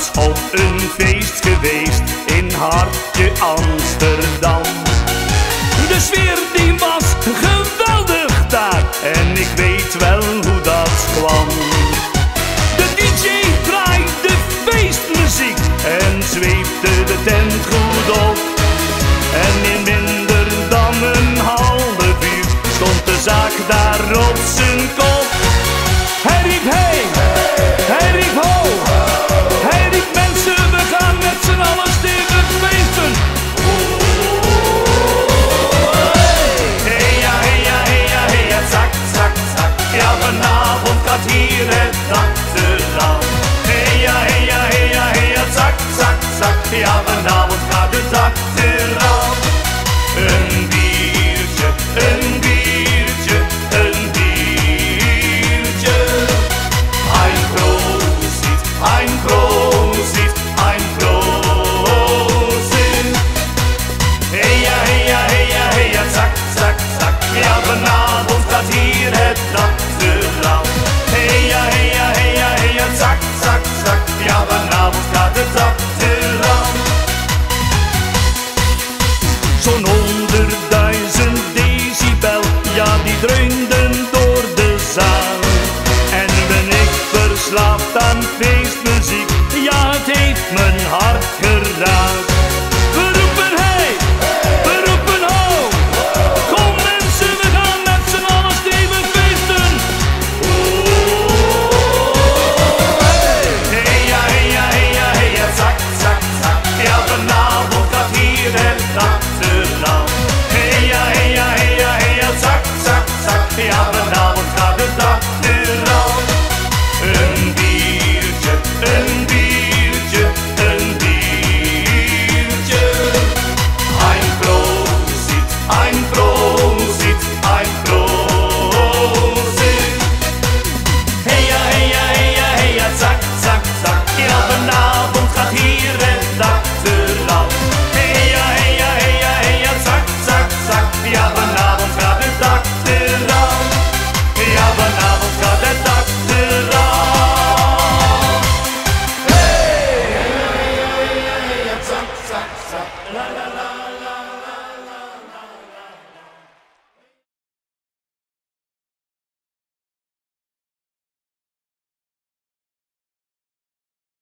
was op een feest geweest in hartje Amsterdam. De sfeer die was geweldig daar en ik weet wel hoe dat kwam. De DJ draaide feestmuziek en zweepte de tent goed op. En in minder dan een half uur stond de zaak daar op zijn kop. Hij riep hey, hij riep ho, hij riep mensen, we gaan met z'n allen stevig feesten. Hey ja, hey ja, hey ja, hey ja, zak, zak, zak. Ja, vanavond gaat hier het dak eraf. Hey ja, hey ja, hey ja, hey ja, zak, zak, zak. Ja, vanavond gaat het dak eraf. Een biertje, een biertje, een biertje. Ein Prosit, ein Prosit, ein Prosit. Hey ja, hey ja, hey ja, hey ja, zak, zak, zak. Ja, vanavond gaat hier het dak eraf. Hey ja, hey ja, hey ja, hey ja, zak, zak, zak. Ja, vanavond gaat het dak eraf. Zo'n 100.000 decibel, ja die dreunden door de zaal. En nu ben ik verslaafd aan feestmuziek, ja het heeft mijn hart geraakt. We roepen hey, we roepen ho, kom mensen, we gaan met z'n allen stevig feesten. Hey ja, hey ja, hey ja, hey ja, zak, zak, zak. Ja, vanavond gaat hier het dak eraf. Hey ja, hey ja, hey ja, hey ja, zak, zak, zak. Ja, vanavond gaat het dak eraf. Een biertje, een biertje, een biertje. Ein Prosit, ein Prosit, ein Prosit. Hey ja, hey ja, hey ja, hey ja, zak, zak, zak. Ja, vanavond gaat hier het dak eraf. Hey ja, hey ja, hey ja, hey ja, zak, zak, zak. Ja, vanavond gaat het dak eraf. Ja, vanavond gaat het dak eraf. Hey, hey ja, hey ja, zak, zak, zak. La la la la.